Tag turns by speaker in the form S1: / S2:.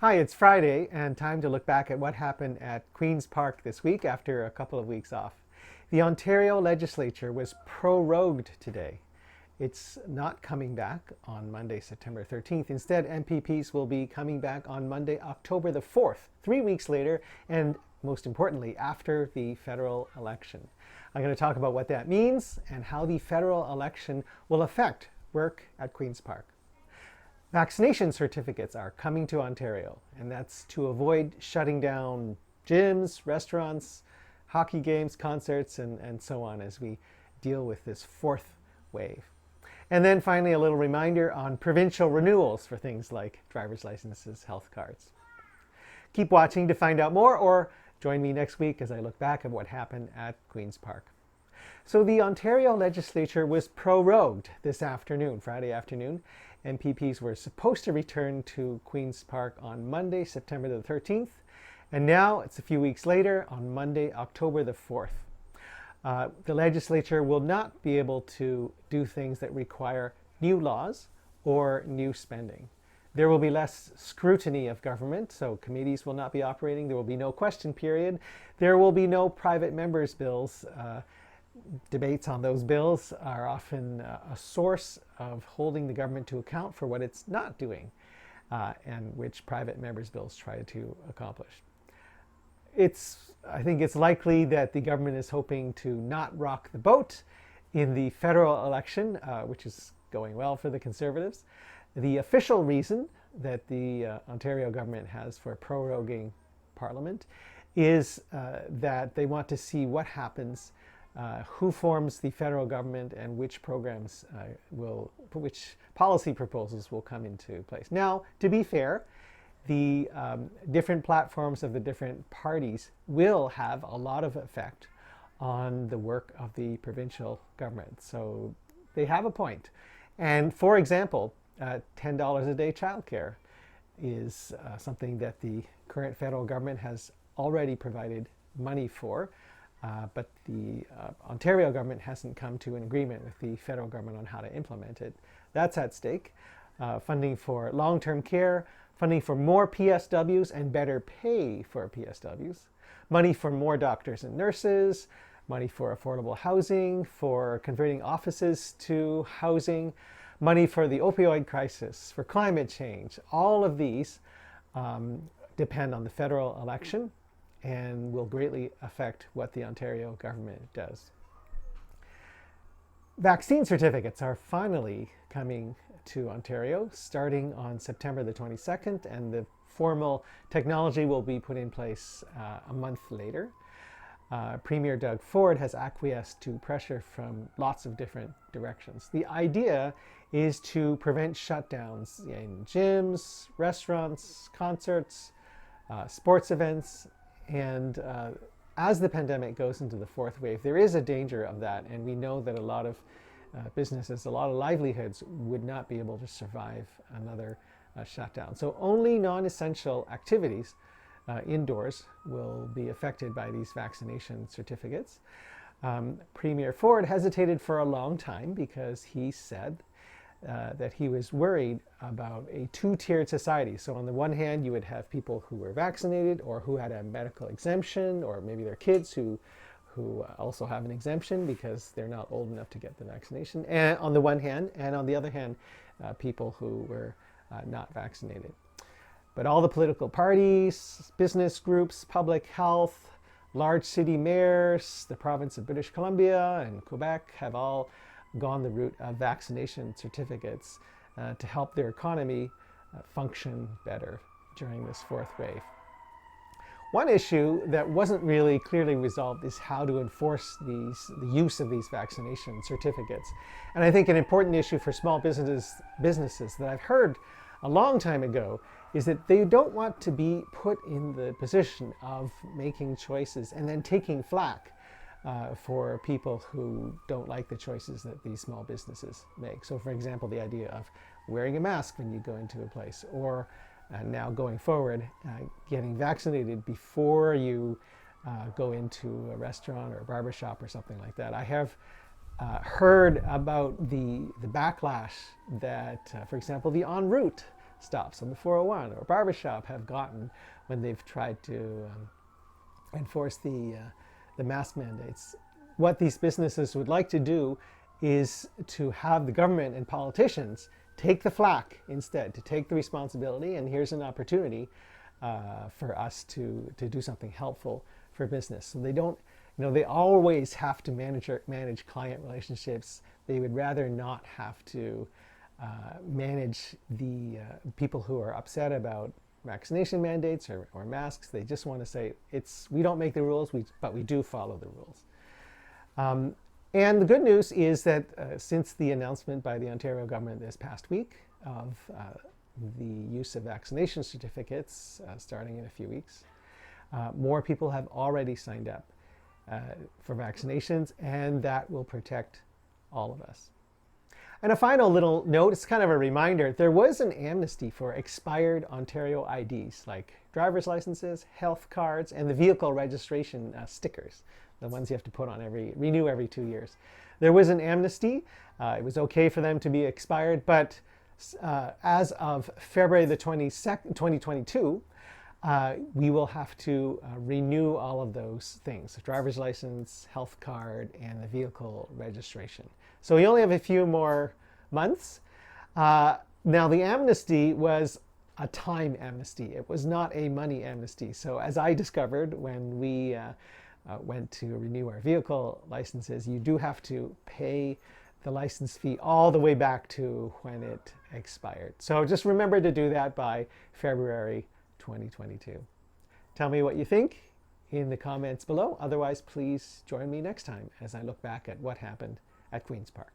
S1: Hi, it's Friday and time to look back at what happened at Queen's Park this week after a couple of weeks off. The Ontario legislature was prorogued today. It's not coming back on Monday, September 13th. Instead, MPPs will be coming back on Monday, October the 4th, 3 weeks later, and most importantly, after the federal election. I'm going to talk about what that means and how the federal election will affect work at Queen's Park. Vaccination certificates are coming to Ontario, and that's to avoid shutting down gyms, restaurants, hockey games, concerts, and so on as we deal with this fourth wave. And then finally, a little reminder on provincial renewals for things like driver's licenses, health cards. Keep watching to find out more, or join me next week as I look back at what happened at Queen's Park. So the Ontario legislature was prorogued this afternoon, Friday afternoon. MPPs were supposed to return to Queen's Park on Monday, September the 13th, and now it's a few weeks later on Monday, October the 4th. The legislature will not be able to do things that require new laws or new spending. There will be less scrutiny of government, so committees will not be operating. There will be no question period. There will be no private members' bills. Debates on those bills are often a source of holding the government to account for what it's not doing, and which private members' bills try to accomplish. I think it's likely that the government is hoping to not rock the boat in the federal election, which is going well for the Conservatives. The official reason that the Ontario government has for proroguing Parliament is that they want to see what happens, who forms the federal government, and which programs which policy proposals will come into place. Now, to be fair, the different platforms of the different parties will have a lot of effect on the work of the provincial government. So they have a point. And for example, $10 a day childcare is something that the current federal government has already provided money for. But the Ontario government hasn't come to an agreement with the federal government on how to implement it. That's at stake. Funding for long-term care, funding for more PSWs and better pay for PSWs, money for more doctors and nurses, money for affordable housing, for converting offices to housing, money for the opioid crisis, for climate change. All of these depend on the federal election and will greatly affect what the Ontario government does. Vaccine certificates are finally coming to Ontario starting on September the 22nd, and the formal technology will be put in place a month later. Premier Doug Ford has acquiesced to pressure from lots of different directions. The idea is to prevent shutdowns in gyms, restaurants, concerts, sports events, and as the pandemic goes into the fourth wave, there is a danger of that, and we know that a lot of businesses, a lot of livelihoods would not be able to survive another shutdown. So only non-essential activities indoors will be affected by these vaccination certificates. Premier Ford hesitated for a long time because he said that he was worried about a two-tiered society. So on the one hand, you would have people who were vaccinated or who had a medical exemption, or maybe their kids who also have an exemption because they're not old enough to get the vaccination, and on the one hand, and on the other hand, people who were not vaccinated. But all the political parties, business groups, public health, large city mayors, the province of British Columbia and Quebec have all gone the route of vaccination certificates to help their economy function better during this fourth wave. One issue that wasn't really clearly resolved is how to enforce the use of these vaccination certificates. And I think an important issue for small businesses that I've heard a long time ago is that they don't want to be put in the position of making choices and then taking flack for people who don't like the choices that these small businesses make. So for example, the idea of wearing a mask when you go into a place, or now going forward, getting vaccinated before you go into a restaurant or a barbershop or something like that. I have heard about the backlash that, for example, the en route stops on the 401 or barbershop have gotten when they've tried to enforce the mask mandates. What these businesses would like to do is to have the government and politicians take the flak instead, to take the responsibility, and here's an opportunity for us to do something helpful for business. So they don't, they always have to manage client relationships. They would rather not have to manage the people who are upset about vaccination mandates or masks. They just want to say, we don't make the rules, but we do follow the rules. And the good news is that since the announcement by the Ontario government this past week of the use of vaccination certificates starting in a few weeks, more people have already signed up for vaccinations, and that will protect all of us. And a final little note, it's kind of a reminder, there was an amnesty for expired Ontario IDs like driver's licenses, health cards, and the vehicle registration stickers, the ones you have to put on renew every 2 years. There was an amnesty. It was okay for them to be expired, but as of February the 22nd, 2022, we will have to renew all of those things, the driver's license, health card, and the vehicle registration. So we only have a few more months. Now the amnesty was a time amnesty. It was not a money amnesty. So as I discovered when we went to renew our vehicle licenses, you do have to pay the license fee all the way back to when it expired. So just remember to do that by February 2022. Tell me what you think in the comments below. Otherwise, please join me next time as I look back at what happened at Queen's Park.